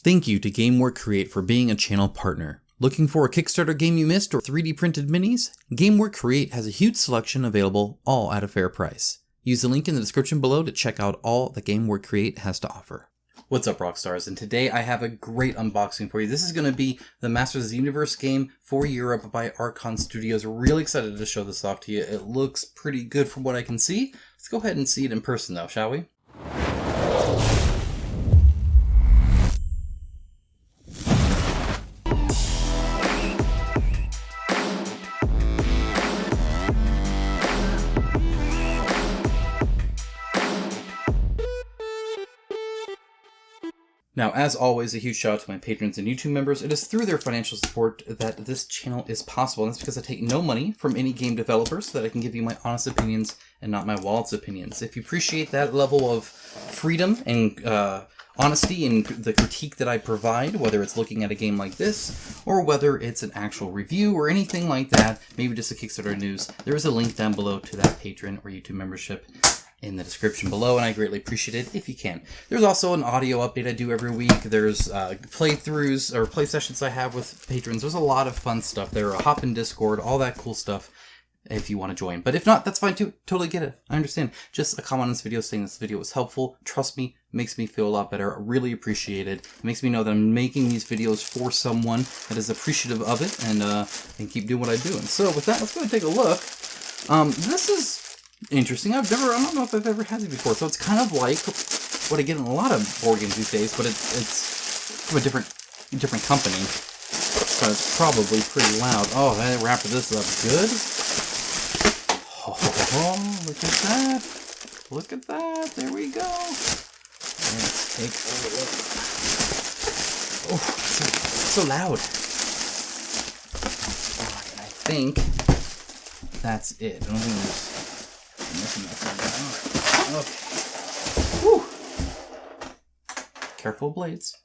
Thank you to GameWorks Create for being a channel partner. Looking for a Kickstarter game you missed or 3D printed minis? GameWorks Create has a huge selection available, all at a fair price. Use the link in the description below to check out all that GameWorks Create has to offer. What's up, Rockstars? And today I have a great unboxing for you. This is going to be the Masters of the Universe game for Europe by Archon Studios. Really excited to show this off to you. It looks pretty good from what I can see. Let's go ahead and see it in person though, shall we? Now, as always, a huge shout out to my patrons and YouTube members. It is through their financial support that this channel is possible, and that's because I take no money from any game developer so that I can give you my honest opinions and not my wallet's opinions. If you appreciate that level of freedom and honesty in the critique that I provide, whether it's looking at a game like this, or whether it's an actual review or anything like that, maybe just a Kickstarter news, there is a link down below to that Patreon or YouTube membership in the description below, and I greatly appreciate it if you can. There's also an audio update I do every week. There's playthroughs or play sessions I have with patrons. There's a lot of fun stuff there. Hop in Discord, all that cool stuff if you want to join. But if not, that's fine too. Totally get it. I understand. Just a comment on this video saying this video was helpful. Trust me, makes me feel a lot better. I really appreciate it. It makes me know that I'm making these videos for someone that is appreciative of it and keep doing what I'm doing. So with that, let's go and take a look. This is interesting. I don't know if I've ever had it before. So it's kind of like what I get in a lot of board games these days, but it's from a different company. So it's probably pretty loud. Oh, I wrapped this up good. Oh, look at that. Look at that. There we go. Let's take a look. Oh, so loud. Alright, I think that's it. I don't think there's okay. Whew. Careful blades.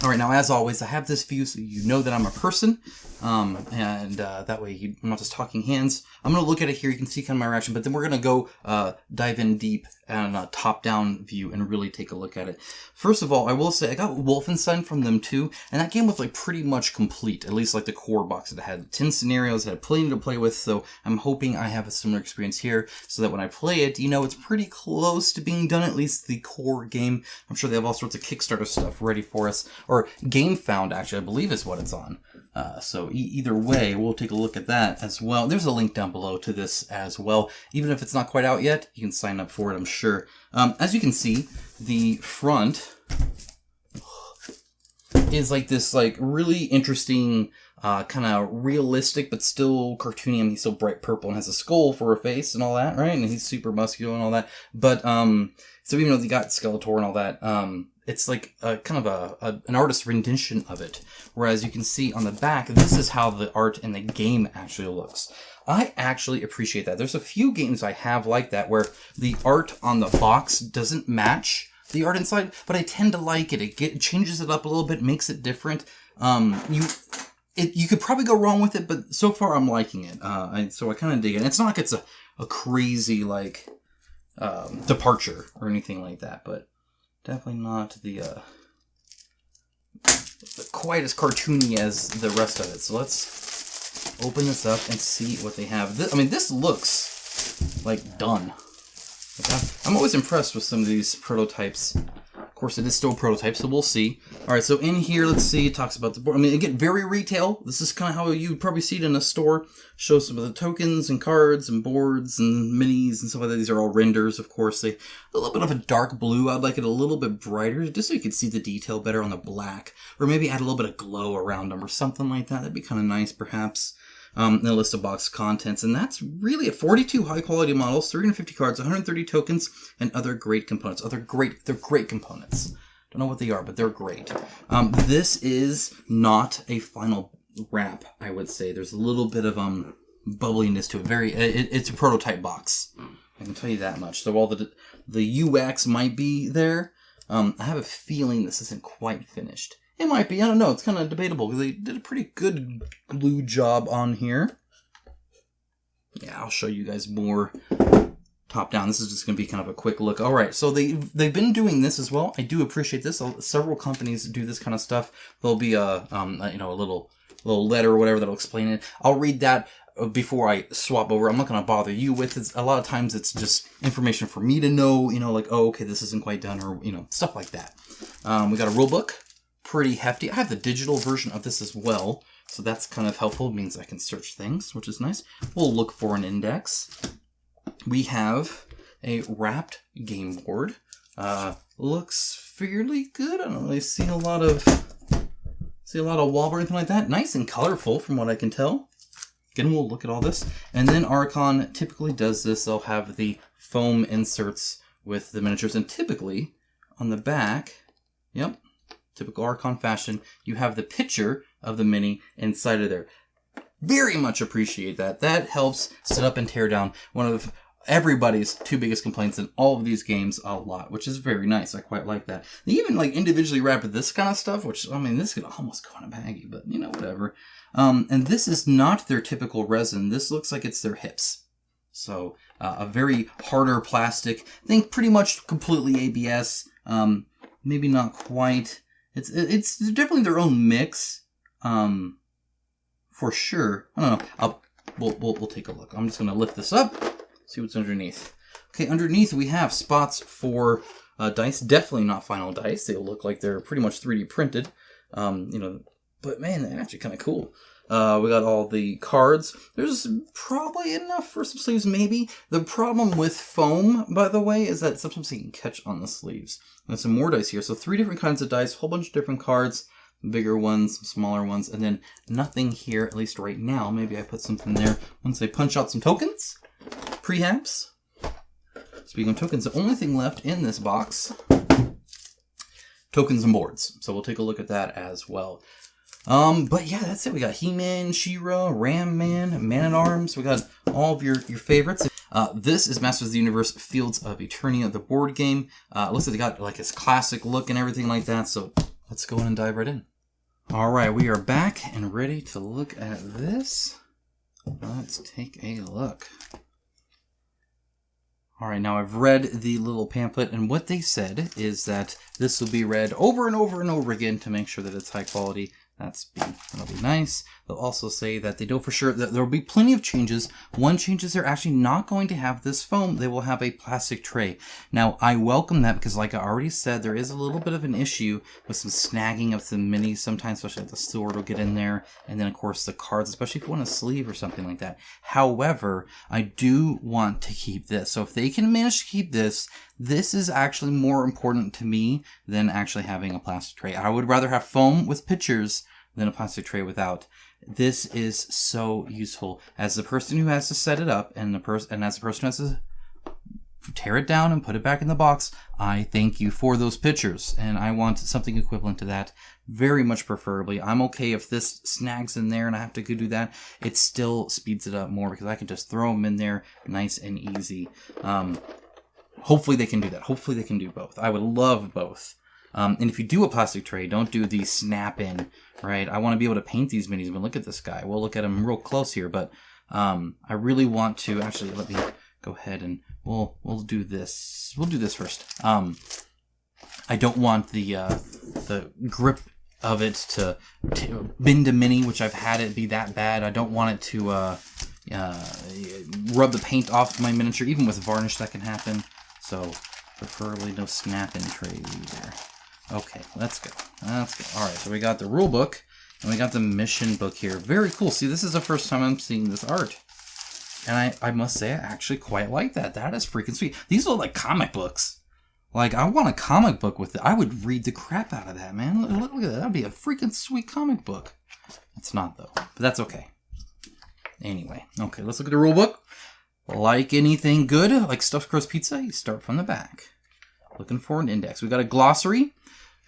Alright, now as always, I have this view so you know that I'm a person, and that way I'm not just talking hands. I'm going to look at it here, you can see kind of my reaction, but then we're going to go dive in deep on a top-down view and really take a look at it. First of all, I will say, I got Wolfenstein from them too, and that game was like pretty much complete, at least like the core box. It had 10 scenarios, it had plenty to play with, so I'm hoping I have a similar experience here, so that when I play it, you know, it's pretty close to being done, at least the core game. I'm sure they have all sorts of Kickstarter stuff ready for us, or GameFound, actually, I believe is what it's on. So either way, we'll take a look at that as well. There's a link down below to this as well. Even if it's not quite out yet, you can sign up for it, I'm sure. As you can see, the front is like this really interesting, kind of realistic but still cartoony. I mean, he's so bright purple and has a skull for a face and all that, right? And he's super muscular and all that. But so even though he got Skeletor and all that, it's like kind of an artist's rendition of it. Whereas you can see on the back, this is how the art in the game actually looks. I actually appreciate that. There's a few games I have like that where the art on the box doesn't match the art inside, but I tend to like it. It changes it up a little bit, makes it different. You could probably go wrong with it, but so far I'm liking it. So I kind of dig it. And it's not like it's a crazy departure or anything like that, but definitely not the quite as cartoony as the rest of it. So let's open this up and see what they have. This looks like done. I'm always impressed with some of these prototypes. Of course, it is still a prototype, so we'll see. All right, so in here, let's see. It talks about the board. Again, very retail. This is kind of how you would probably see it in a store. Shows some of the tokens and cards and boards and minis and stuff like that. These are all renders, of course. A little bit of a dark blue. I'd like it a little bit brighter, just so you can see the detail better on the black. Or maybe add a little bit of glow around them or something like that. That'd be kind of nice, perhaps. And a list of box contents, and that's really it. 42 high-quality models, 350 cards, 130 tokens, and other great components. They're great components. Don't know what they are, but they're great. This is not a final wrap, I would say. There's a little bit of bubbliness to it. It's a prototype box. I can tell you that much. So while the UX might be there, I have a feeling this isn't quite finished. It might be. I don't know. It's kind of debatable because they did a pretty good glue job on here. Yeah, I'll show you guys more top down. This is just going to be kind of a quick look. All right, so they've been doing this as well. I do appreciate this. Several companies do this kind of stuff. There'll be a little letter or whatever that'll explain it. I'll read that before I swap over. I'm not going to bother you with it. A lot of times it's just information for me to know, like, oh, okay, this isn't quite done, or, stuff like that. We got a rule book. Pretty hefty. I have the digital version of this as well, so that's kind of helpful. It means I can search things, which is nice. We'll look for an index. We have a wrapped game board. Looks fairly good. I don't really see a lot of wall or anything like that. Nice and colorful from what I can tell. Again, we'll look at all this. And then Archon typically does this. They'll have the foam inserts with the miniatures, and typically on the back, yep, typical Archon fashion, you have the picture of the mini inside of there. Very much appreciate that. That helps set up and tear down one of everybody's two biggest complaints in all of these games a lot, which is very nice. I quite like that. They even individually wrap this kind of stuff, which, this could almost go in a baggie, but whatever. And this is not their typical resin. This looks like it's their hips. So a very harder plastic. I think pretty much completely ABS. Maybe not quite. It's definitely their own mix. For sure. I don't know. We'll take a look. I'm just gonna lift this up. See what's underneath. Okay, underneath we have spots for dice. Definitely not final dice. They look like they're pretty much 3D printed. But man, they're actually kind of cool. We got all the cards. There's probably enough for some sleeves, maybe. The problem with foam, by the way, is that sometimes you can catch on the sleeves. There's some more dice here. So 3 different kinds of dice, a whole bunch of different cards, bigger ones, smaller ones, and then nothing here, at least right now. Maybe I put something there once I punch out some tokens. Perhaps. Speaking of tokens, the only thing left in this box, tokens and boards. So we'll take a look at that as well. But yeah, that's it. We got He-Man, She-Ra, Ram Man, Man-at-Arms. We got all of your favorites. This is Masters of the Universe Fields of Eternia, the board game. Looks like they got its classic look and everything like that. So let's go in and dive right in. All right, we are back and ready to look at this. Let's take a look. All right, now I've read the little pamphlet, and what they said is that this will be read over and over and over again to make sure that it's high quality. That'll be nice. They'll also say that they know for sure that there will be plenty of changes. One change is they're actually not going to have this foam. They will have a plastic tray. Now, I welcome that because, like I already said, there is a little bit of an issue with some snagging of the minis sometimes, especially if the sword will get in there. And then, of course, the cards, especially if you want a sleeve or something like that. However, I do want to keep this. So if they can manage to keep this, this is actually more important to me than actually having a plastic tray. I would rather have foam with pictures than a plastic tray without. This is so useful. As the person who has to set it up and as the person who has to tear it down and put it back in the box, I thank you for those pictures. And I want something equivalent to that. Very much preferably. I'm okay if this snags in there and I have to go do that. It still speeds it up more because I can just throw them in there nice and easy. Hopefully they can do that. Hopefully they can do both. I would love both. And if you do a plastic tray, don't do the snap in, right? I want to be able to paint these minis, but look at this guy. We'll look at him real close here, but I really want to actually let me go ahead and we'll do this. We'll do this first. I don't want the grip of it to bend a mini, which I've had it be that bad. I don't want it to rub the paint off my miniature. Even with varnish, that can happen. So preferably no snap-in trays either. Okay, let's go. Let's go. All right, so we got the rule book and we got the mission book here. Very cool. See, this is the first time I'm seeing this art. And I must say, I actually quite like that. That is freaking sweet. These look like comic books. Like, I want a comic book with it. I would read the crap out of that, man. Look at that. That would be a freaking sweet comic book. It's not, though. But that's okay. Anyway, okay, let's look at the rule book. Like anything good, like stuffed crust pizza, you start from the back. Looking for an index. We got a glossary,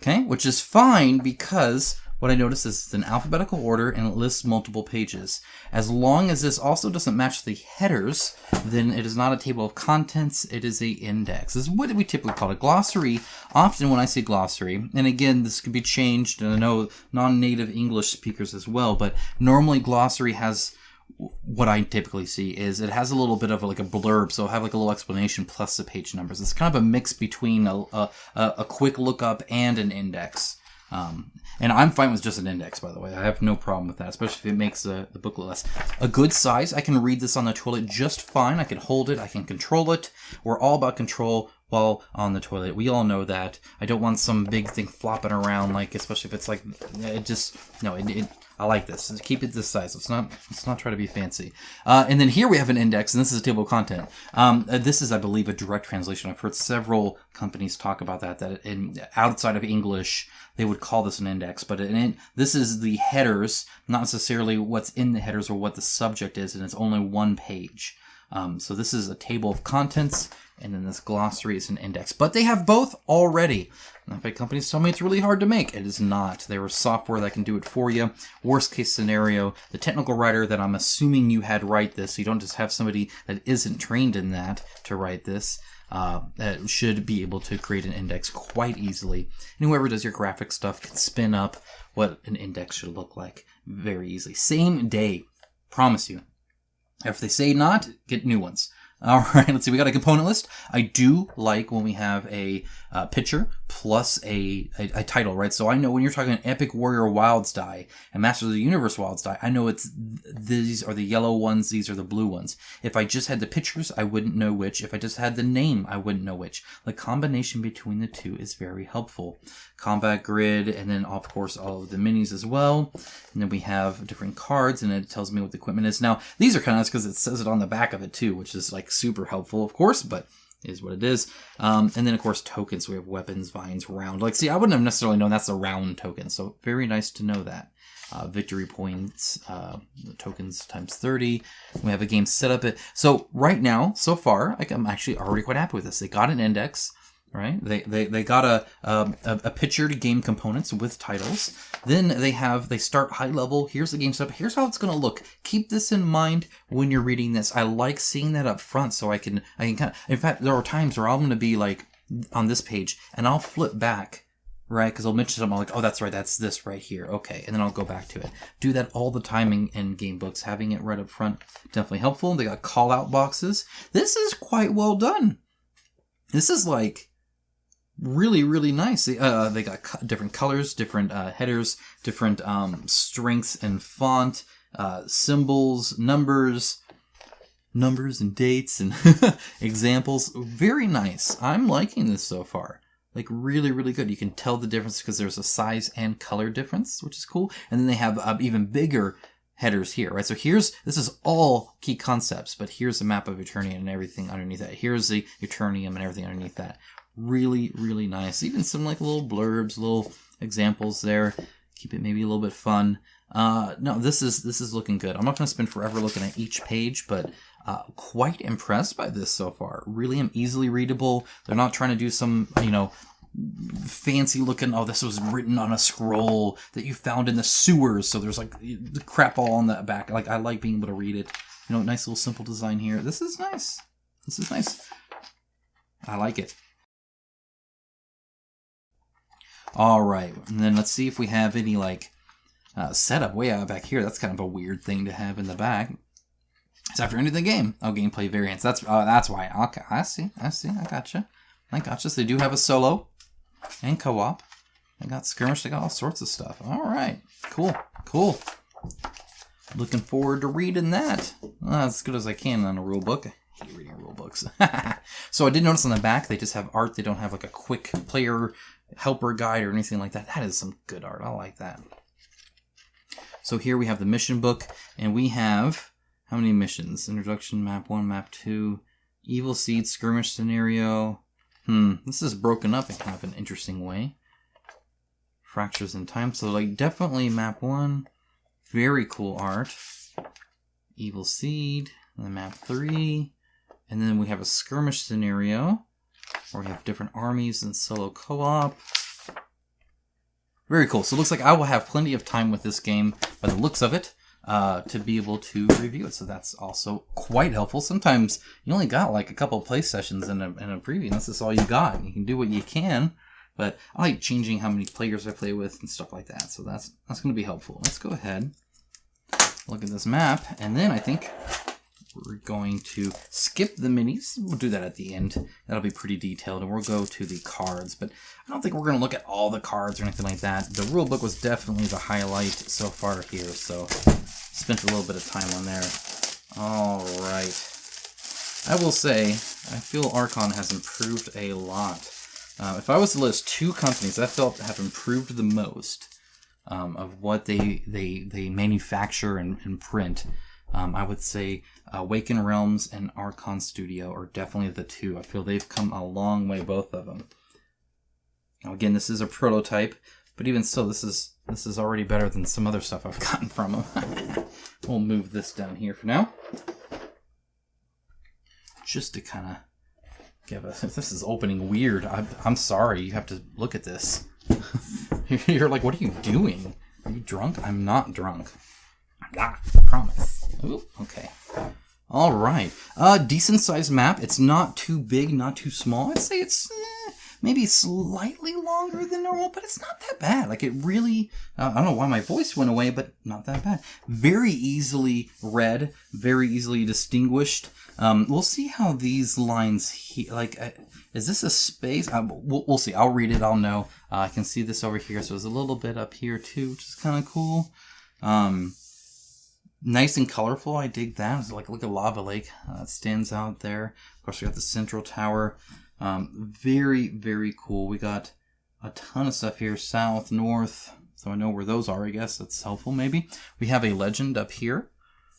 okay, which is fine because what I noticed is it's in alphabetical order and it lists multiple pages. As long as this also doesn't match the headers, then it is not a table of contents, it is a index. This is what we typically call a glossary. Often when I say glossary, and again, this could be changed, and I know non-native English speakers as well, but normally glossary has what I typically see is it has a little bit of like a blurb, so it'll have like a little explanation plus the page numbers. It's kind of a mix between a quick lookup and an index. And I'm fine with just an index, by the way. I have no problem with that, especially if it makes the booklet less. A good size, I can read this on the toilet just fine. I can hold it, I can control it. We're all about control while on the toilet. We all know that. I don't want some big thing flopping around, like, especially if it's like, it just, no, I like this. Keep it this size. Let's not try to be fancy. And then here we have an index, and this is a table of content. This is, I believe, a direct translation. I've heard several companies talk about that outside of English, they would call this an index. But this is the headers, not necessarily what's in the headers or what the subject is, and it's only one page. So this is a table of contents, and then this glossary is an index. But they have both already. In fact, companies tell me it's really hard to make. It is not. There is software that can do it for you. Worst case scenario, the technical writer that I'm assuming you had write this, so you don't just have somebody that isn't trained in that to write this, should be able to create an index quite easily. And whoever does your graphic stuff can spin up what an index should look like very easily. Same day. Promise you. If they say not, get new ones. All right, let's see. We got a component list. I do like when we have a picture plus a title, right? So I know when you're talking Epic Warrior Wilds die and Masters of the Universe Wilds die, I know these are the yellow ones, these are the blue ones. If I just had the pictures, I wouldn't know which. If I just had the name, I wouldn't know which. The combination between the two is very helpful. Combat grid, and then of course all of the minis as well. And then we have different cards, and it tells me what the equipment is. Now, these are kind of nice because it says it on the back of it too, which is like super helpful, of course, but is what it is. And then of course tokens. So we have weapons, vines, round. Like, see, I wouldn't have necessarily known that's a round token, so very nice to know that. Victory points, tokens times 30. We have a game set up. So right now, so far, I'm actually already quite happy with this. They got an index. Right? They got a pictured game components with titles. Then they start high level. Here's the game setup. Here's how it's going to look. Keep this in mind when you're reading this. I like seeing that up front so I can kind of, in fact, there are times where I'm going to be like on this page and I'll flip back, right? Because I'll mention something like, oh, that's right. That's this right here. Okay. And then I'll go back to it. Do that all the time in game books. Having it right up front, definitely helpful. They got call out boxes. This is quite well done. This is like, really, really nice. They got different colors, different headers, different strengths and font, symbols, numbers and dates and examples. Very nice. I'm liking this so far. Like really, really good. You can tell the difference because there's a size and color difference, which is cool. And then they have even bigger headers here, right? So this is all key concepts, but here's a map of Eternia and everything underneath that. Here's the Eternium and everything underneath that. Really, really nice. Even some like little blurbs, little examples there. Keep it maybe a little bit fun. No, this is looking good. I'm not going to spend forever looking at each page, but quite impressed by this so far. Really am easily readable. They're not trying to do some, fancy looking, oh, this was written on a scroll that you found in the sewers. So there's like the crap all on the back. Like, I like being able to read it. Nice little simple design here. This is nice. This is nice. I like it. All right, and then let's see if we have any setup way out back here. That's kind of a weird thing to have in the back. It's after ending the game. Oh, gameplay variants. That's why. Okay, I see. I gotcha. So they do have a solo and co-op. They got skirmish. They got all sorts of stuff. All right, cool. Looking forward to reading that. As good as I can on a rule book. I hate reading rule books. So I did notice on the back they just have art. They don't have like a quick player helper guide or anything like that. That is some good art. I like that. So here we have the mission book, and we have how many missions? Introduction, map 1, map 2, evil seed, skirmish scenario. This is broken up in kind of an interesting way. Fractures in time. So like definitely map 1. Very cool art. Evil seed, and then map 3, and then we have a skirmish scenario. Where we have different armies and solo co-op. Very cool. So it looks like I will have plenty of time with this game, by the looks of it, to be able to review it. So that's also quite helpful. Sometimes you only got like a couple of play sessions in a preview, and that's just all you got. You can do what you can, but I like changing how many players I play with and stuff like that. So that's going to be helpful. Let's go ahead look at this map, and then I think we're going to skip the minis. We'll do that at the end. That'll be pretty detailed, and we'll go to the cards. But I don't think we're going to look at all the cards or anything like that. The rulebook was definitely the highlight so far here, so spent a little bit of time on there. All right. I will say, I feel Archon has improved a lot. If I was to list 2 companies I felt have improved the most of what they manufacture and print, I would say Awaken Realms and Archon Studio are definitely the 2. I feel they've come a long way, both of them. Now again, this is a prototype, but even still, this is already better than some other stuff I've gotten from them. We'll move this down here for now. Just to kind of give us... This is opening weird. I'm sorry, you have to look at this. You're like, what are you doing? Are you drunk? I'm not drunk. I'm not, I promise. Ooh, okay. All right. Decent sized map. It's not too big, not too small. I'd say it's maybe slightly longer than normal, but it's not that bad. Like, it really... I don't know why my voice went away, but not that bad. Very easily read, very easily distinguished. We'll see how these lines here... Like, is this a space? We'll see. I'll read it. I'll know. I can see this over here, so there's a little bit up here, too, which is kind of cool. Nice and colorful. I dig that. It's like, look at Lava Lake. It stands out there. Of course, we got the Central Tower. Very, very cool. We got a ton of stuff here. South, north. So I know where those are, I guess. That's helpful, maybe. We have a legend up here,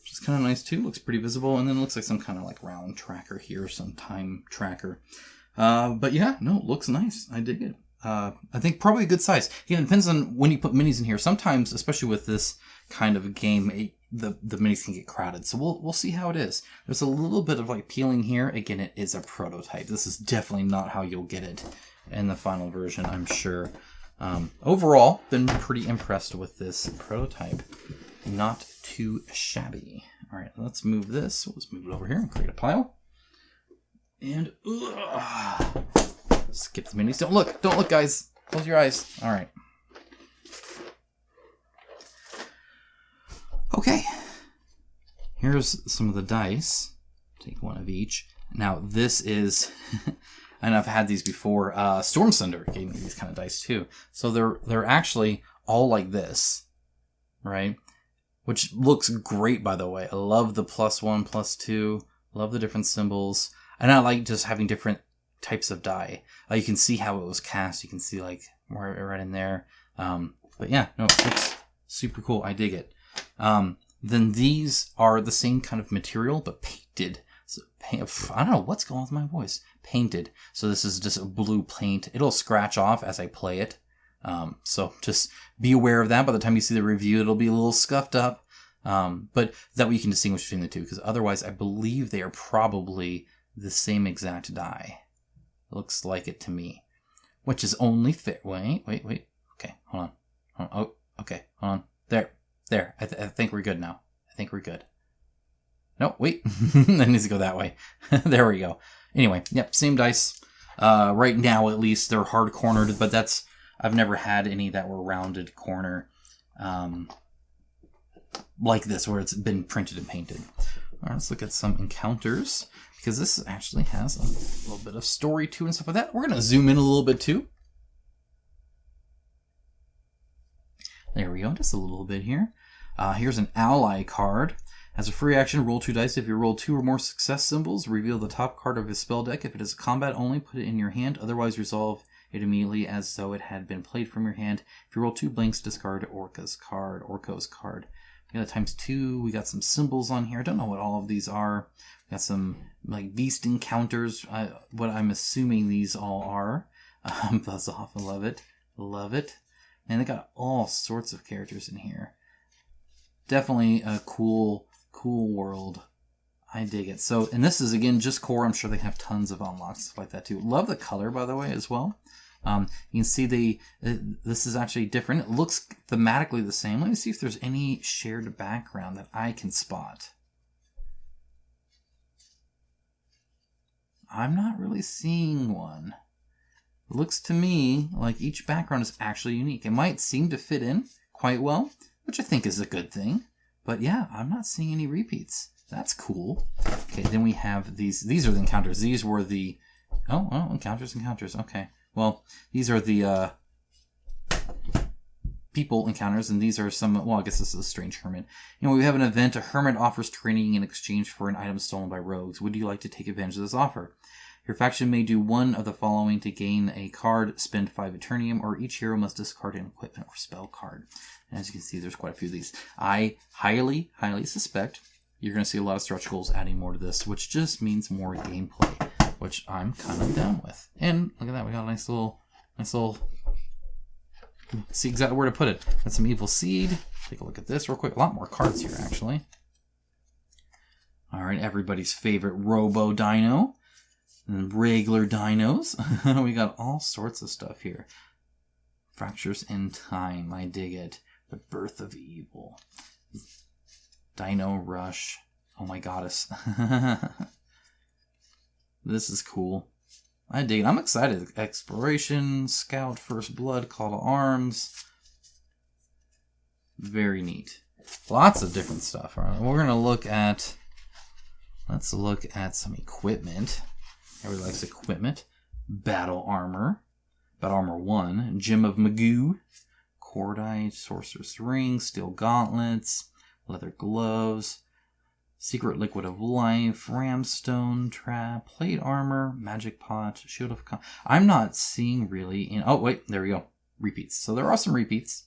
which is kind of nice, too. Looks pretty visible. And then it looks like some kind of like round tracker here. Some time tracker. But yeah, no, it looks nice. I dig it. I think probably a good size. Again, it depends on when you put minis in here. Sometimes, especially with this kind of game, the minis can get crowded. So we'll see how it is. There's a little bit of like peeling here. Again, it is a prototype. This is definitely not how you'll get it in the final version, I'm sure. Overall, been pretty impressed with this prototype. Not too shabby. All right, let's move this. Let's move it over here and create a pile. And skip the minis. Don't look, guys. Close your eyes. All right. Okay. Here's some of the dice. Take one of each. Now this is, and I've had these before. Storm Thunder gave me these kind of dice too. So they're actually all like this, right? Which looks great, by the way. I love the +1, +2. Love the different symbols. And I like just having different types of die. You can see how it was cast. You can see like right in there. But yeah, no, it looks super cool. I dig it. Then these are the same kind of material, but painted. So, I don't know what's going on with my voice. Painted. So this is just a blue paint. It'll scratch off as I play it. So just be aware of that. By the time you see the review, it'll be a little scuffed up. But that way you can distinguish between the two, because otherwise I believe they are probably the same exact die. Looks like it to me. Which is only fair. Wait. Okay, hold on. Oh, okay, hold on. There. I think we're good now. I think we're good. No, wait. That needs to go that way. There we go. Anyway, yep, same dice. Right now, at least, they're hard cornered, but I've never had any that were rounded corner like this, where it's been printed and painted. All right, let's look at some encounters, because this actually has a little bit of story to it and stuff like that. We're going to zoom in a little bit too. There we go, just a little bit here. Here's an ally card. As a free action, roll 2 dice. If you roll 2 or more success symbols, reveal the top card of his spell deck. If it is combat only, put it in your hand. Otherwise, resolve it immediately as though it had been played from your hand. If you roll 2 blanks, discard Orco's card. We got a ×2. We got some symbols on here. I don't know what all of these are. We got some like beast encounters. What I'm assuming these all are. Buzz off. I love it. Love it. And they got all sorts of characters in here. Definitely a cool world. I dig it. So, and this is again just core. I'm sure they have tons of unlocks stuff like that too. Love the color, by the way, as well. You can see this is actually different. It looks thematically the same. Let me see if there's any shared background that I can spot. I'm not really seeing one. It looks to me like each background is actually unique. It might seem to fit in quite well, which I think is a good thing. But yeah, I'm not seeing any repeats. That's cool. Okay, then we have these. These are the encounters. These were the... Oh, encounters. Okay. Well, these are the people encounters, and these are some... Well, I guess this is a strange hermit. We have an event. A hermit offers training in exchange for an item stolen by rogues. Would you like to take advantage of this offer? Your faction may do one of the following to gain a card, spend 5 Eternium, or each hero must discard an equipment or spell card. And as you can see, there's quite a few of these. I highly suspect you're going to see a lot of stretch goals adding more to this, which just means more gameplay, which I'm kind of down with. And look at that, we got a nice little, see exactly where to put it. Got some Evil Seed. Take a look at this real quick. A lot more cards here, actually. All right, everybody's favorite Robo Dino. And regular dinos. We got all sorts of stuff here. Fractures in Time. I dig it. The Birth of Evil. Dino Rush. Oh my goddess. This is cool. I dig it. I'm excited. Exploration, Scout, First Blood, Call to Arms. Very neat. Lots of different stuff. All right, we're going to look at... Let's look at some equipment. Everybody likes equipment. Battle Armor. Battle Armor 1. Gem of Magoo. Cordite. Sorcerer's Ring. Steel Gauntlets. Leather Gloves. Secret Liquid of Life. Ramstone Trap. Plate Armor. Magic Pot. Shield of... I'm not seeing really... Oh, wait. There we go. Repeats. So there are some repeats.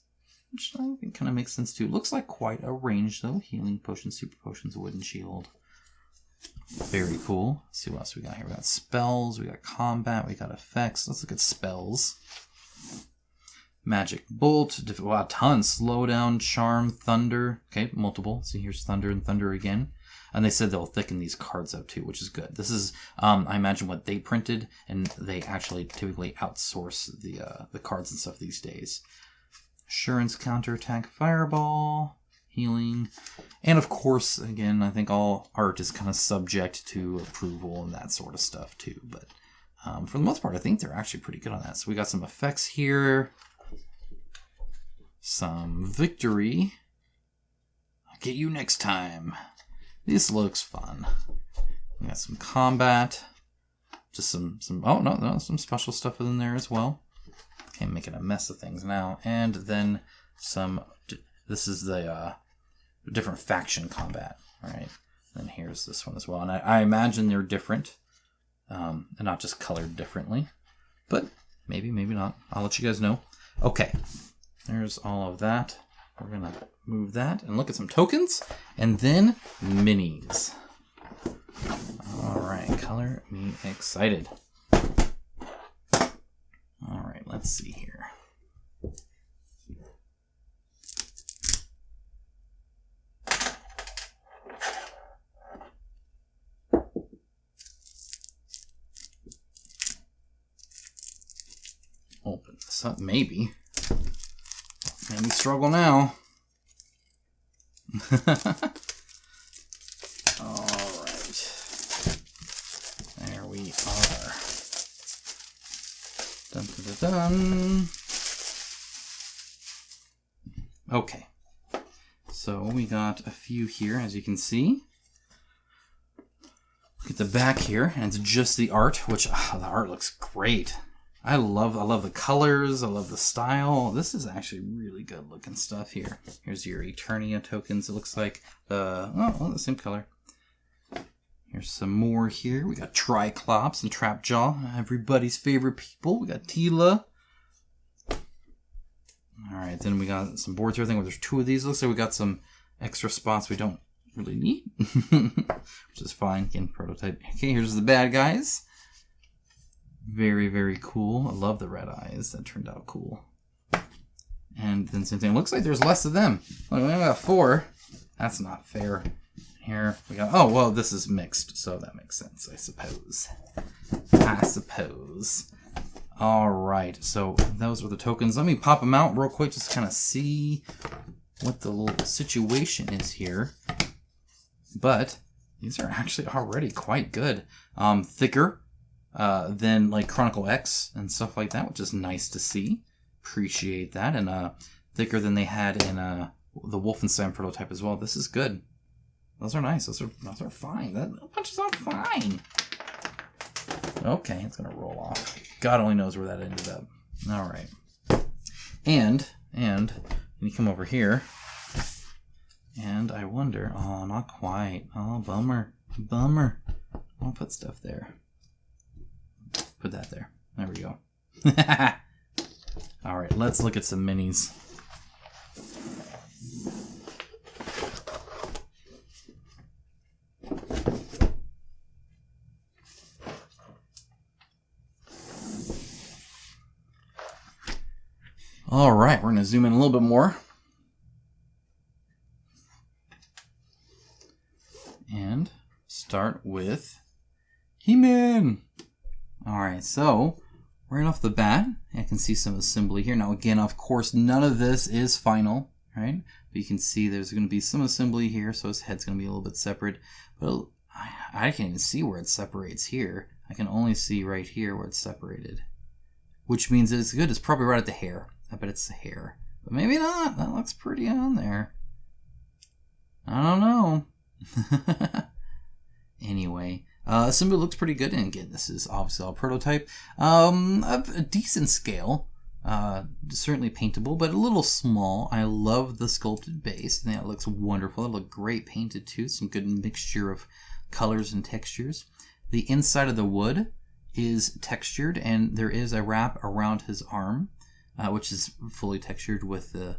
Which I think kind of makes sense too. Looks like quite a range though. Healing Potions. Super Potions. Wooden Shield. Very cool. Let's see what else we got here. We got spells, we got combat, we got effects. Let's look at spells. Magic Bolt, wow, tons. Slowdown, Charm, Thunder. Okay, multiple. So here's Thunder and Thunder again. And they said they'll thicken these cards up too, which is good. This is, I imagine, what they printed, and they actually typically outsource the cards and stuff these days. Assurance, Counterattack, Fireball. Healing, and of course, again, I think all art is kind of subject to approval and that sort of stuff too, but for the most part, I think they're actually pretty good on that. So we got some effects here, some victory. I'll get you next time. This looks fun. We got some combat, just some oh no, some special stuff in there as well. Okay, I'm making a mess of things now, and then some. This is the different faction combat, all right? And here's this one as well. And I imagine they're different, and not just colored differently. But maybe not. I'll let you guys know. Okay, there's all of that. We're going to move that and look at some tokens, and then minis. All right, color me excited. All right, let's see here. Open this up, maybe. Maybe struggle now. Alright. There we are. Dun, dun, dun, dun. Okay. So we got a few here, as you can see. Look at the back here, and it's just the art, which the art looks great. I love the colors. I love the style. This is actually really good looking stuff here. Here's your Eternia tokens. It looks like the same color. Here's some more here. We got Triclops and Trapjaw, everybody's favorite people. We got Tila. All right, then we got some boards here. I think there's 2 of these. Looks like we got some extra spots we don't really need, which is fine. Again, prototype. Okay, here's the bad guys. Very, very cool. I love the red eyes. That turned out cool. And then same thing. Looks like there's less of them. Like, we only got 4. That's not fair. Here we got... Oh, well, this is mixed, so that makes sense, I suppose. All right, so those are the tokens. Let me pop them out real quick, just to kind of see what the little situation is here. But these are actually already quite good. Thicker than like Chronicle X and stuff like that, which is nice to see. Appreciate that. And thicker than they had in the Wolfenstein prototype as well. This is good. Those are nice. Those are fine. That punches are fine. Okay, it's gonna roll off. God only knows where that ended up. All right. And you come over here, and I wonder. Oh, not quite. Oh, bummer. I'll put stuff there. Put that there. There we go. All right, let's look at some minis. All right, we're going to zoom in a little bit more. And start with He-Man. All right, so right off the bat, I can see some assembly here. Now, again, of course, none of this is final, right? But you can see there's going to be some assembly here, so his head's going to be a little bit separate. But I can't even see where it separates here. I can only see right here where it's separated, which means that it's good. It's probably right at the hair. I bet it's the hair, but maybe not. That looks pretty on there. I don't know. Anyway, assembly looks pretty good, and again, this is obviously a prototype of a decent scale. Certainly paintable, but a little small. I love the sculpted base. I think it looks wonderful. It looks great painted too. Some good mixture of colors and textures. The inside of the wood is textured, and there is a wrap around his arm, which is fully textured with the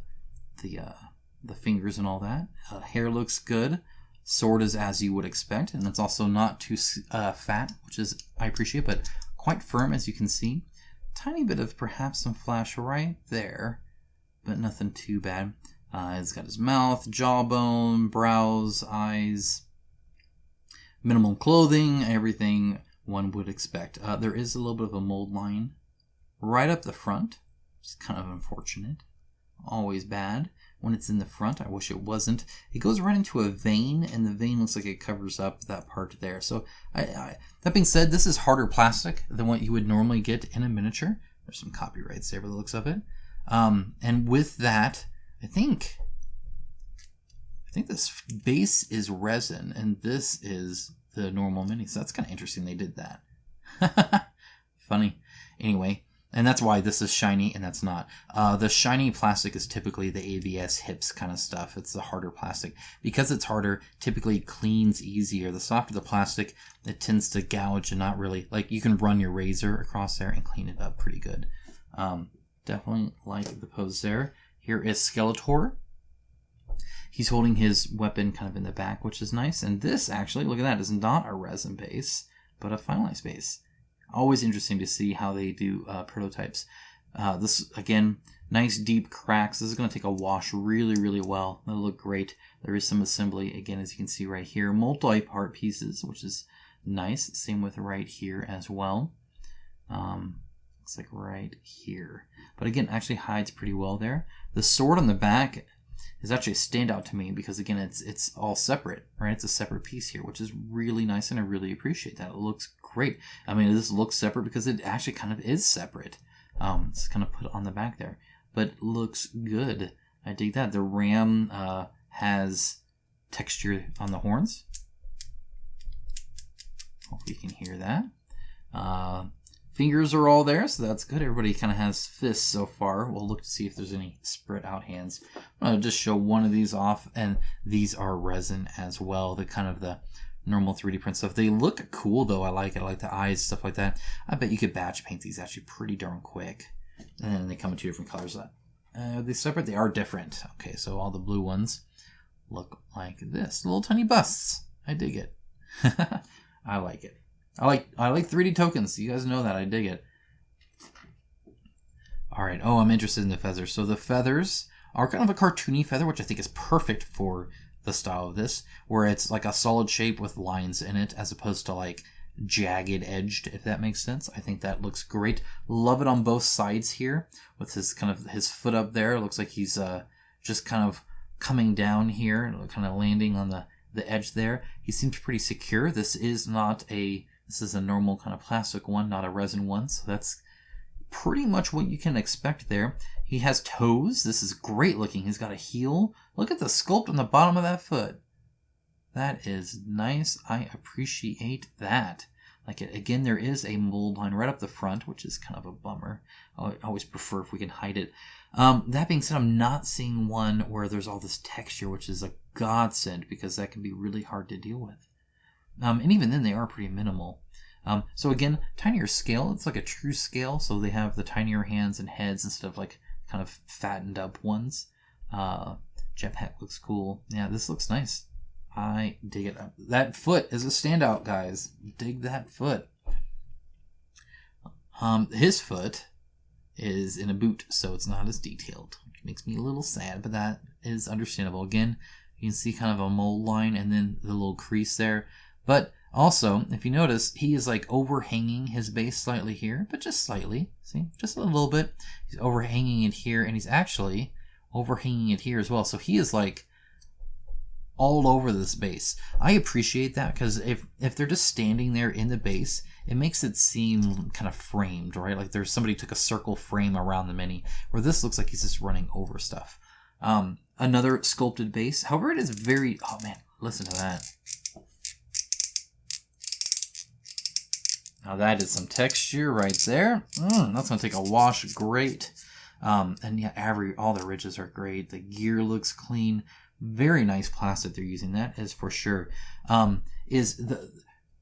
fingers and all that. Hair looks good. Sword is as you would expect, and it's also not too fat, which is I appreciate, but quite firm as you can see. Tiny bit of perhaps some flash right there, but nothing too bad. He's got his mouth, jawbone, brows, eyes, minimal clothing, everything one would expect. There is a little bit of a mold line right up the front. It's kind of unfortunate. Always bad when it's in the front. I wish it wasn't. It goes right into a vein, and the vein looks like it covers up that part there. So that being said, this is harder plastic than what you would normally get in a miniature. There's some copyrights there by the looks of it. And with that, I think this base is resin, and this is the normal mini. So that's kind of interesting they did that. Funny. Anyway. And that's why this is shiny and that's not. The shiny plastic is typically the ABS hips kind of stuff. It's the harder plastic. Because it's harder, typically cleans easier. The softer the plastic, it tends to gouge and not really, like you can run your razor across there and clean it up pretty good. Definitely like the pose there. Here is Skeletor. He's holding his weapon kind of in the back, which is nice. And this actually, look at that, is not a resin base, but a finalized base. Always interesting to see how they do prototypes. This, again, nice deep cracks. This is going to take a wash really, really well. It'll look great. There is some assembly, again, as you can see right here. Multi-part pieces, which is nice. Same with right here as well. Looks like right here. But again, actually hides pretty well there. The sword on the back is actually a standout to me because, again, it's all separate, right? It's a separate piece here, which is really nice, and I really appreciate that. It looks great. I mean, this looks separate because it actually kind of is separate. It's kind of put on the back there, but looks good. I dig that. The ram has texture on the horns. Hope you can hear that. Fingers are all there, so that's good. Everybody kind of has fists so far. We'll look to see if there's any spread out hands. I'm going to just show one of these off, and these are resin as well. The kind of the normal 3D print stuff. They look cool though. I like it. I like the eyes, stuff like that. I bet you could batch paint these actually pretty darn quick. And then they come in two different colors. Are they separate? They are different. Okay, so all the blue ones look like this. Little tiny busts. I dig it. I like it. I like 3D tokens. You guys know that. I dig it. All right. Oh, I'm interested in the feathers. So the feathers are kind of a cartoony feather, which I think is perfect for the style of this, where it's like a solid shape with lines in it as opposed to like jagged edged, if that makes sense. I think that looks great. Love it on both sides here with his kind of his foot up there. It looks like he's just kind of coming down here, kind of landing on the edge there. He seems pretty secure. This is a normal kind of plastic one, not a resin one, so that's pretty much what you can expect there. He has toes. This is great looking. He's got a heel. Look at the sculpt on the bottom of that foot. That is nice. I appreciate that. Like it. Again, there is a mold line right up the front, which is kind of a bummer. I always prefer if we can hide it. That being said, I'm not seeing one where there's all this texture, which is a godsend because that can be really hard to deal with. And even then, they are pretty minimal. So again, tinier scale. It's like a true scale. So they have the tinier hands and heads instead of like kind of fattened up ones. Jetpack looks cool. Yeah, this looks nice. I dig it. That foot is a standout, guys. Dig that foot. His foot is in a boot, so it's not as detailed. It makes me a little sad, but that is understandable. Again, you can see kind of a mold line and then the little crease there. But also, if you notice, he is like overhanging his base slightly here, but just slightly. See, just a little bit. He's overhanging it here, and he's actually overhanging it here as well. So he is like all over this base. I appreciate that because if they're just standing there in the base, it makes it seem kind of framed, right? Like there's somebody took a circle frame around the mini, where this looks like he's just running over stuff. Another sculpted base. However, it is very, oh man, listen to that. Now that is some texture right there. That's going to take a wash. Great. And yeah, all the ridges are great. The gear looks clean. Very nice plastic they're using. That is for sure.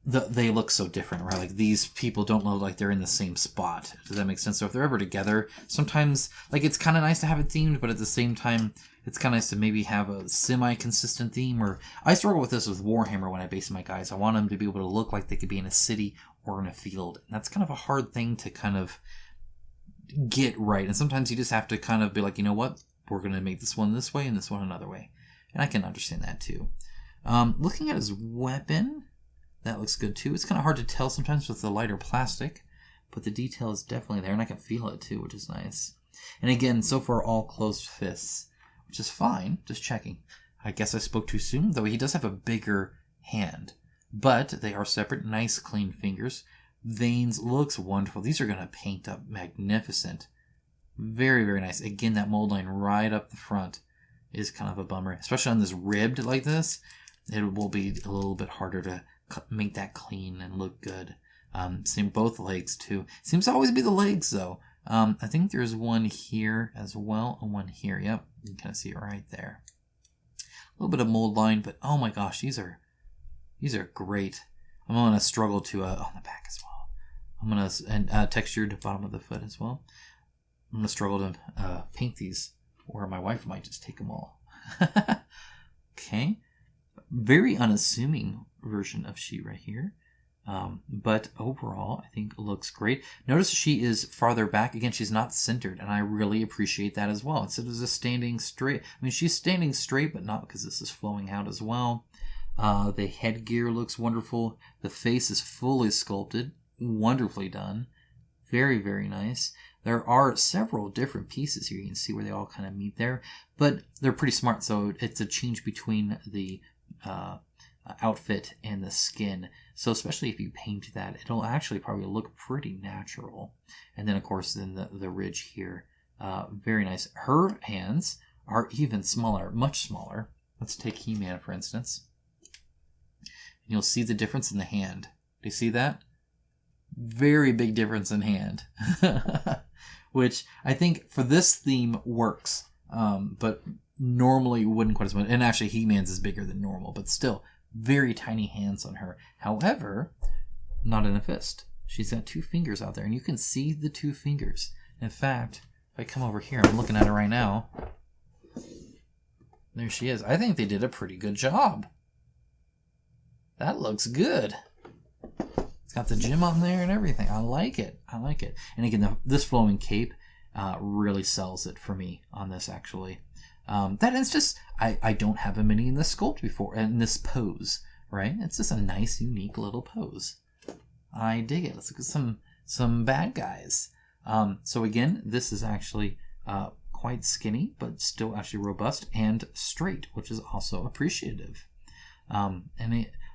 They look so different, right? Like these people don't look like they're in the same spot. Does that make sense? So if they're ever together, sometimes like it's kind of nice to have it themed, but at the same time, it's kind of nice to maybe have a semi-consistent theme. Or I struggle with this with Warhammer when I base my guys. I want them to be able to look like they could be in a city or in a field. And that's kind of a hard thing to kind of get right. And sometimes you just have to kind of be like, you know what? We're going to make this one this way and this one another way. And I can understand that too. Looking at his weapon, that looks good too. It's kind of hard to tell sometimes with the lighter plastic, but the detail is definitely there, and I can feel it too, which is nice. And again, so far all closed fists, which is fine. Just checking. I guess I spoke too soon, though he does have a bigger hand, but they are separate. Nice clean fingers. Veins looks wonderful. These are going to paint up magnificent. Very, very nice. Again, that mold line right up the front is kind of a bummer, especially on this ribbed like this. It will be a little bit harder to make that clean and look good. Same both legs too. Seems to always be the legs though. I think there's one here as well and one here. Yep, you can kind of see it right there. A little bit of mold line, but oh my gosh, these are great. I'm gonna struggle to on the back as well. I'm gonna textured bottom of the foot as well. I'm gonna struggle to paint these, or my wife might just take them all. Okay, very unassuming version of she right here, but overall I think it looks great. Notice she is farther back. Again, she's not centered, and I really appreciate that as well. Instead of just standing straight, I mean, she's standing straight, but not because this is flowing out as well. The headgear looks wonderful. The face is fully sculpted, wonderfully done. Very, very nice. There are several different pieces here. You can see where they all kind of meet there, but they're pretty smart. So it's a change between the outfit and the skin. So especially if you paint that, it'll actually probably look pretty natural. And then of course, then the ridge here, very nice. Her hands are even smaller, much smaller. Let's take He-Man for instance. And you'll see the difference in the hand. Do you see that? Very big difference in hand. Which I think for this theme works, but normally wouldn't quite as much. And actually He-Man's is bigger than normal, but still very tiny hands on her. However, not in a fist. She's got two fingers out there, and you can see the two fingers. In fact, if I come over here, I'm looking at her right now. There she is. I think they did a pretty good job. That looks good. It's got the gem on there and everything. I like it. I like it. And again, this flowing cape really sells it for me on this, actually. That is just, I don't have a mini in this sculpt before, in this pose, right? It's just a nice, unique little pose. I dig it. Let's look at some bad guys. So again, this is actually quite skinny, but still actually robust and straight, which is also appreciative.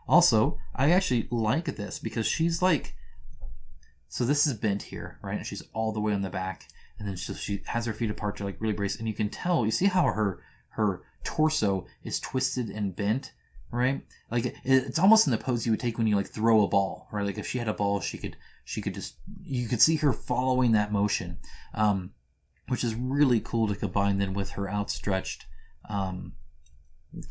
Also, I actually like this because she's like So this is bent here, right? And she's all the way on the back. And then she has her feet apart to like really brace. And you can tell, you see how her torso is twisted and bent, right? Like it's almost in the pose you would take when you like throw a ball, right? Like if she had a ball, she could just, you could see her following that motion, which is really cool to combine then with her outstretched kind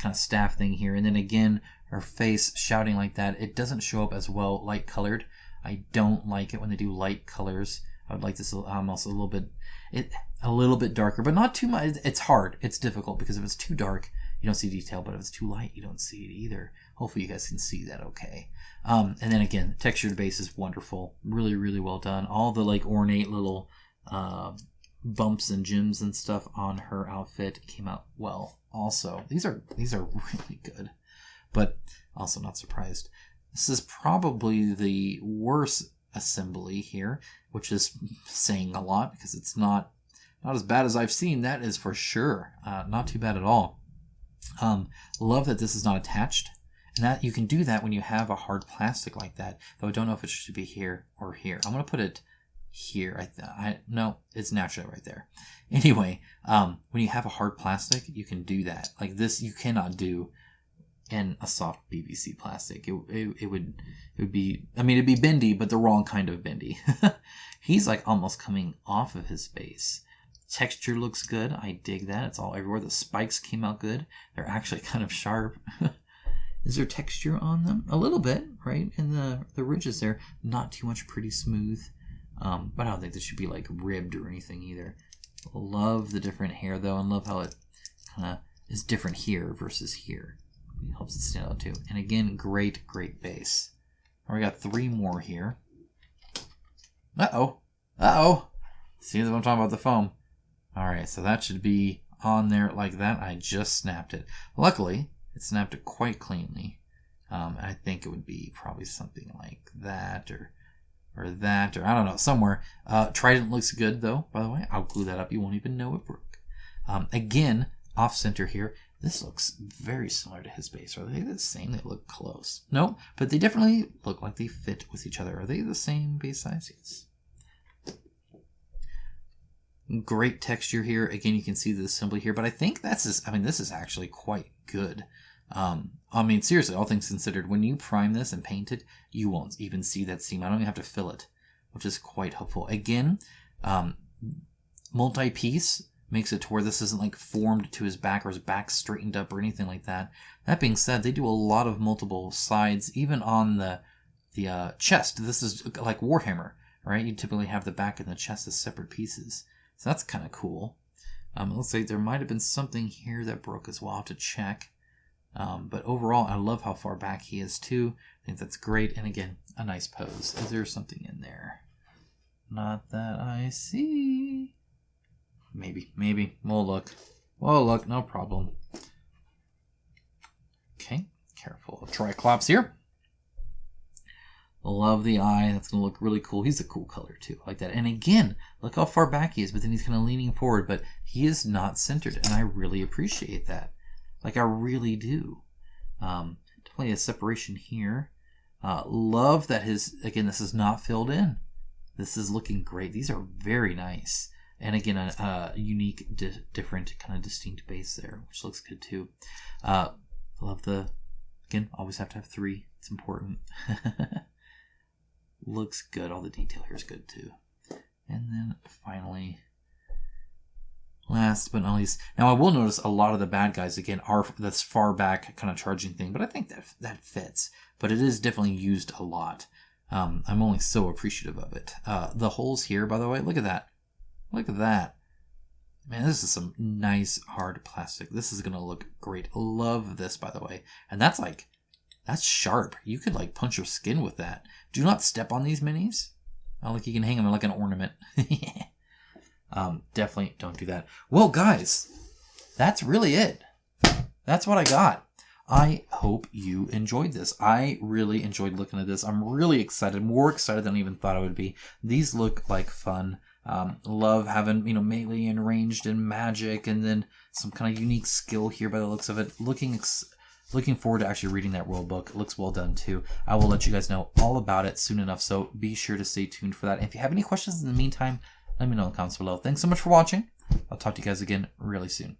of staff thing here. And then again, her face shouting like that. It doesn't show up as well light colored. I don't like it when they do light colors. I would like this almost a little bit darker, but not too much. It's hard. It's difficult because if it's too dark, you don't see detail, but if it's too light, you don't see it either. Hopefully you guys can see that okay. And then again, textured base is wonderful. Really, really well done. All the like ornate little bumps and gems and stuff on her outfit came out well also. These are really good, but also not surprised. This is probably the worst assembly here, which is saying a lot because it's not as bad as I've seen. That is for sure. Not too bad at all. Love that this is not attached, and that you can do that when you have a hard plastic like that. Though I don't know if it should be here or here. I'm gonna put it here. No, it's naturally right there. Anyway, when you have a hard plastic, you can do that. Like this, you cannot do in a soft PVC plastic. It would be, I mean, it'd be bendy, but the wrong kind of bendy. He's like almost coming off of his base. Texture looks good. I dig that. It's all everywhere. The spikes came out good. They're actually kind of sharp. Is there texture on them? A little bit, right? And the ridges there, not too much, pretty smooth. But I don't think this should be like ribbed or anything either. Love the different hair though, and love how it kind of is different here versus here. It helps it stand out too. And again, great base. We got 3 more here. Uh-oh. See what I'm talking about, the foam. All right, so that should be on there like that. I just snapped it. Luckily, it snapped it quite cleanly. I think it would be probably something like that or that, or I don't know, somewhere. Trident looks good though, by the way. I'll glue that up. You won't even know it broke. Again, off center here. This looks very similar to his base. Are they the same? They look close. No, but they definitely look like they fit with each other. Are they the same base size? Yes. Great texture here. Again, you can see the assembly here, but I think this is actually quite good. I mean, seriously, all things considered, when you prime this and paint it, you won't even see that seam. I don't even have to fill it, which is quite helpful. Again, multi-piece makes it to where this isn't like formed to his back or his back straightened up or anything like that. That being said, they do a lot of multiple sides, even on the chest. This is like Warhammer, right? You typically have the back and the chest as separate pieces. So that's kind of cool. It looks like there might have been something here that broke as well. I'll have to check. But overall, I love how far back he is too. I think that's great. And again, a nice pose. Is there something in there? Not that I see. Maybe. We'll look. No problem. Okay, careful. Triclops here. Love the eye. That's going to look really cool. He's a cool color too. I like that. And again, look how far back he is, but then he's kind of leaning forward, but he is not centered. And I really appreciate that. Like I really do. Definitely a separation here. Love that again, this is not filled in. This is looking great. These are very nice. And again, a unique, different kind of distinct base there, which looks good too. Love again, always have to have 3. It's important. Looks good. All the detail here is good too. And then finally, last but not least, now I will notice a lot of the bad guys again are this far back kind of charging thing, but I think that fits. But it is definitely used a lot. I'm only so appreciative of it. The holes here, by the way, look at that. Look at that. Man, this is some nice hard plastic. This is gonna look great. Love this, by the way. And that's sharp. You could like punch your skin with that. Do not step on these minis. Oh, look, you can hang them like an ornament. Definitely don't do that. Well, guys, that's really it. That's what I got. I hope you enjoyed this. I really enjoyed looking at this. I'm really excited, more excited than I even thought I would be. These look like fun. Love having, melee and ranged and magic, and then some kind of unique skill here by the looks of it. Looking Looking forward to actually reading that rule book. It looks well done too. I will let you guys know all about it soon enough, so be sure to stay tuned for that. And if you have any questions in the meantime, let me know in the comments below. Thanks so much for watching. I'll talk to you guys again really soon.